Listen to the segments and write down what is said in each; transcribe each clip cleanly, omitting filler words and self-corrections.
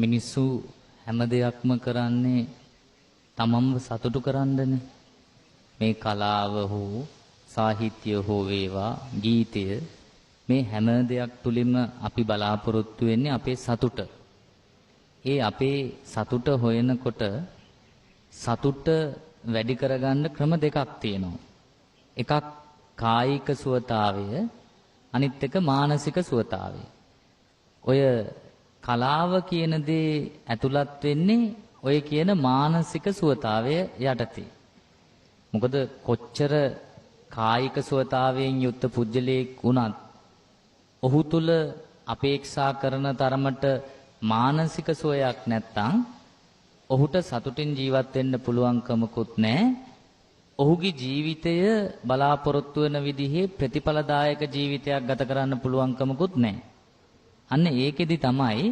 මිනිස්සු හැම දෙයක්ම කරන්නේ තමන්ව සතුටු කරන්නනේ. මේ කලාව හෝ සාහිත්‍ය හෝ වේවා ගීතය මේ හැම දෙයක් තුලින්ම අපි බලාපොරොත්තු වෙන්නේ අපේ සතුට. ඒ අපේ සතුට හොයනකොට සතුට වැඩි කරගන්න ක්‍රම දෙකක් තියෙනවා. එකක් කායික සුවතාවය, අනිත් එක මානසික සුවතාවය. ඔය කලාව කියන දේ ඇතුළත් වෙන්නේ ඔය කියන මානසික සුවතාවය යටතේ. මොකද කොච්චර කායික සුවතාවයෙන් යුක්ත පුජ්‍යලයක් වුණත් ඔහු තුල අපේක්ෂා කරන තරමට මානසික සුවයක් නැත්තම් ඔහුට සතුටින් ජීවත් වෙන්න පුළුවන්කමකුත් නැහැ. ඔහුගේ ජීවිතය බලාපොරොත්තු වෙන විදිහේ ප්‍රතිඵලදායක ජීවිතයක් ගත කරන්න පුළුවන්කමකුත් නැහැ. අන්න ඒකෙදි තමයි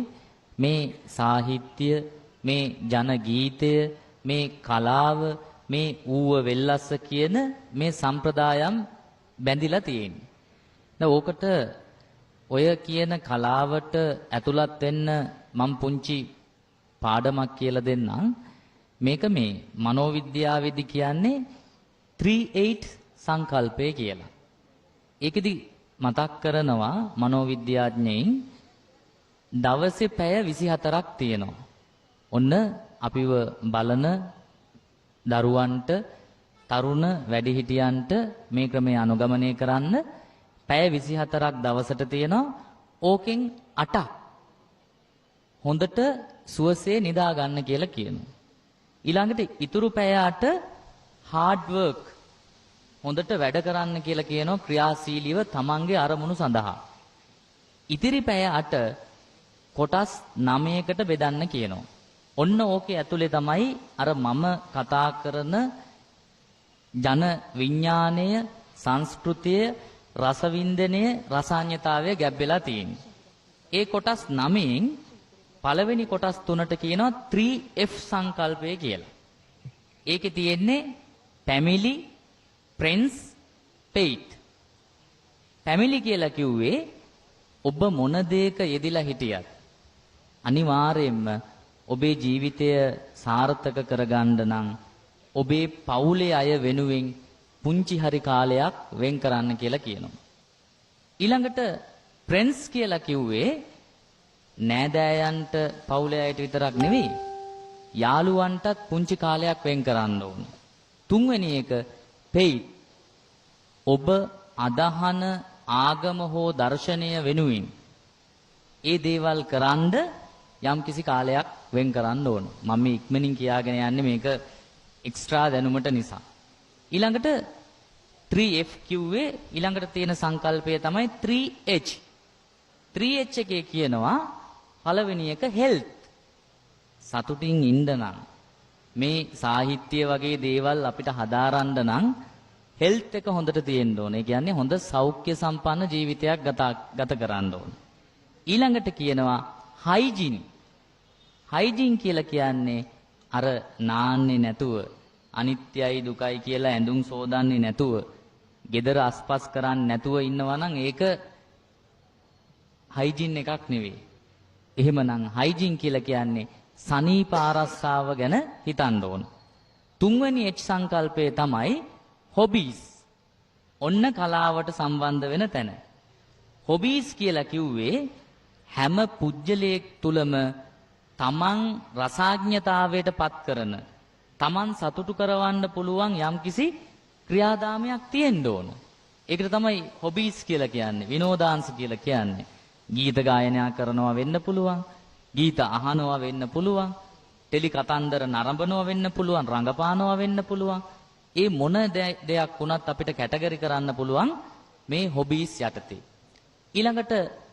මේ සාහිත්‍ය, මේ ජන ගීතය, මේ කලාව, මේ ඌව වෙල්ලස්ස කියන මේ සම්ප්‍රදායම් බැඳිලා තියෙන්නේ. දැන් ඕකට ඔය කියන කලාවට ඇතුළත් වෙන්න මම පුංචි පාඩමක් කියලා දෙන්නම්. මේක මේ මනෝවිද්‍යාවේදී කියන්නේ 3-8 සංකල්පය කියලා. ඒකෙදි මතක් කරනවා මනෝවිද්‍යාඥයින් දවසේ පැය 24ක් තියෙනවා. ඔන්න අපිව බලන දරුවන්ට, තරුණ වැඩිහිටියන්ට මේ ක්‍රමය අනුගමනය කරන්න පැය 24ක් දවසට තියෙනවා. ඕකෙන් 8ක් හොඳට සුවසේ නිදා ගන්න කියලා කියනවා. ඊළඟට ඉතුරු පැය 8 hard work හොඳට වැඩ කරන්න කියලා කියනවා, ක්‍රියාශීලීව තමන්ගේ අරමුණු සඳහා. ඉතිරි පැය 8 කොටස් 9කට බෙදන්න කියනවා. ඔන්න ඕකේ ඇතුලේ තමයි අර මම කතා කරන ජන විඥාණය, සංස්කෘතිය, රසවින්දනය, රසාඥතාවය ගැබ්බෙලා තියෙන්නේ. ඒ කොටස් 9න් පළවෙනි කොටස් 3ට කියනවා 3F සංකල්පය කියලා. ඒකේ තියෙන්නේ family, friends, faith. family කියලා කිව්වේ ඔබ මොන දෙයක යෙදිලා හිටියත් අනිවාර්යයෙන්ම ඔබේ ජීවිතය සාර්ථක කරගන්න නම් ඔබේ පවුලේ අය වෙනුවෙන් පුංචි හරි කාලයක් වෙන් කරන්න කියලා කියනවා. ඊළඟට friends කියලා කිව්වේ නෑදෑයන්ට පවුලේ අයට විතරක් නෙවෙයි යාළුවන්ටත් පුංචි කාලයක් වෙන් කරන්න ඕන. තුන්වෙනි එක faith. ඔබ අදහන ආගම හෝ දර්ශනය වෙනුවෙන් ඒ දේවල් කරන්ඩ යම් කිසි කාලයක් වෙන් කරන්න ඕන. මම මේ ඉක්මනින් කියාගෙන යන්නේ මේක එක්ස්ට්‍රා දැනුමට නිසා. ඊළඟට 3F කිව්වේ ඊළඟට තියෙන සංකල්පය තමයි 3H. 3H එකේ කියනවා පළවෙනි එක health. සතුටින් ඉන්න නම් මේ සාහිත්‍ය වගේ දේවල් අපිට හදාරන්න නම් health එක හොඳට තියෙන්න ඕනේ. ඒ කියන්නේ හොඳ සෞඛ්‍ය සම්පන්න ජීවිතයක් ගත කරන්න ඕනේ. ඊළඟට කියනවා hygiene. hygiene කියලා කියන්නේ අර නාන්නේ නැතුව, අනිත්‍යයි දුකයි කියලා ඇඳුම් සෝදන්නේ නැතුව, gedara aspas කරන්නේ නැතුව ඉන්නවා නම් ඒක hygiene එකක් නෙවෙයි. එහෙමනම් hygiene කියලා කියන්නේ සනීප ආරක්ෂාව ගැන හිතන්න ඕන. තුන්වෙනි H සංකල්පය තමයි hobbies. ඔන්න කලාවට සම්බන්ධ වෙන තැන. hobbies කියලා කිව්වේ හැම පුජ්‍යලයක් තුලම තමන් රසාඥතාවයට පත් කරන, තමන් සතුටු කරවන්න පුළුවන් යම්කිසි ක්‍රියාදාමයක් තියෙන්න ඕන. ඒකට තමයි hobbies කියලා කියන්නේ, විනෝදාංශ කියලා කියන්නේ. ගීත ගායනා කරනවා වෙන්න පුළුවන්, ගීත අහනවා වෙන්න පුළුවන්, ටෙලි කතන්දර නරඹනවා වෙන්න පුළුවන්, රඟපානවා වෙන්න පුළුවන්. ඒ මොන දෙයක් වුණත් අපිට කැටගරි කරන්න පුළුවන් මේ hobbies යටතේ. ඊළඟට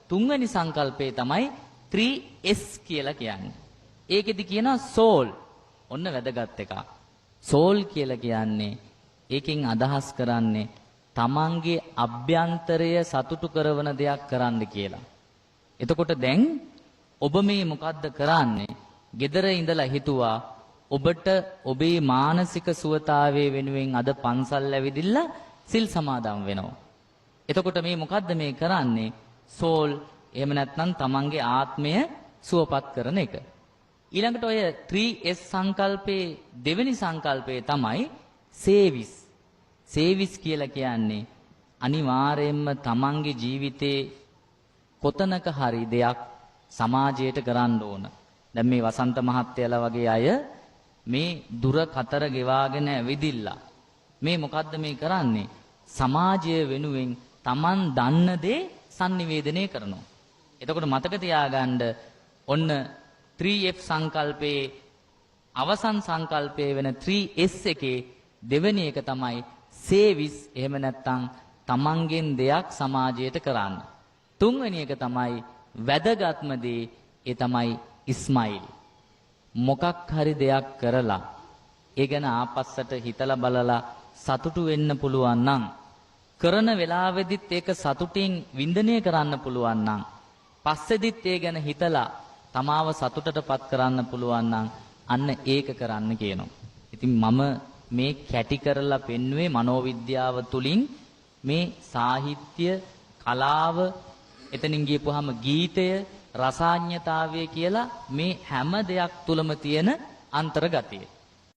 තුන්වෙනි සංකල්පය තමයි 3S කියලා කියන්නේ. ඒකෙදි කියනවා soul. ඔන්න වැදගත් එකක්. soul කියලා කියන්නේ ඒකෙන් අදහස් කරන්නේ තමන්ගේ අභ්‍යන්තරය සතුටු කරන දෙයක් කරන්න කියලා. එතකොට දැන් ඔබ මේ මොකද්ද කරන්නේ? gedara ඉඳලා හිතුවා ඔබට ඔබේ මානසික සුවතාවයේ වෙනුවෙන් අද පන්සල් ඇවිදින්න සිල් සමාදන් වෙනවා. එතකොට මේ මොකද්ද මේ කරන්නේ? soul එහෙම නැත්නම් තමන්ගේ ආත්මය සුවපත් කරන එක. ඊළඟට ඔය 3S සංකල්පයේ දෙවෙනි සංකල්පය තමයි සේවිස්. සේවිස් කියලා කියන්නේ අනිවාර්යයෙන්ම තමන්ගේ ජීවිතේ කොතනක හරි දෙයක් සමාජයට කරන්න ඕන. දැන් මේ වසන්ත මහත්තයලා වගේ අය මේ දුර කතර ගෙවාගෙන ඇවිදිලා මේ මොකද්ද මේ කරන්නේ? සමාජය වෙනුවෙන් තමන් දන්න දේ sannivedanaya කරනවා. එතකොට මතක තියාගන්න ඔන්න 3F සංකල්පයේ අවසන් සංකල්පයේ වෙන 3S එකේ දෙවෙනි එක තමයි සේවිස්. එහෙම නැත්නම් තමන්ගෙන් දෙයක් සමාජයට කරන්න. තුන්වෙනි එක තමයි වැදගත්ම දේ, ඒ තමයි ස්මයිල්. මොකක් හරි දෙයක් කරලා ඒ ගැන ආපස්සට හිතලා බලලා සතුටු වෙන්න පුළුවන් නම්, කරන වෙලාවෙදිත් ඒක සතුටින් වින්දනය කරන්න පුළුවන් නම්, පස්සෙදිත් ඒ ගැන හිතලා තමාව සතුටටපත් කරන්න පුළුවන් නම් අන්න ඒක කරන්න කියනවා. ඉතින් මම මේ කැටි කරලා පෙන්වුවේ මනෝවිද්‍යාව තුලින් මේ සාහිත්‍ය, කලාව, එතනින් ගියපුවාම ගීතය, රසාඥතාවය කියලා මේ හැම දෙයක් තුලම තියෙන අන්තර්ගතය.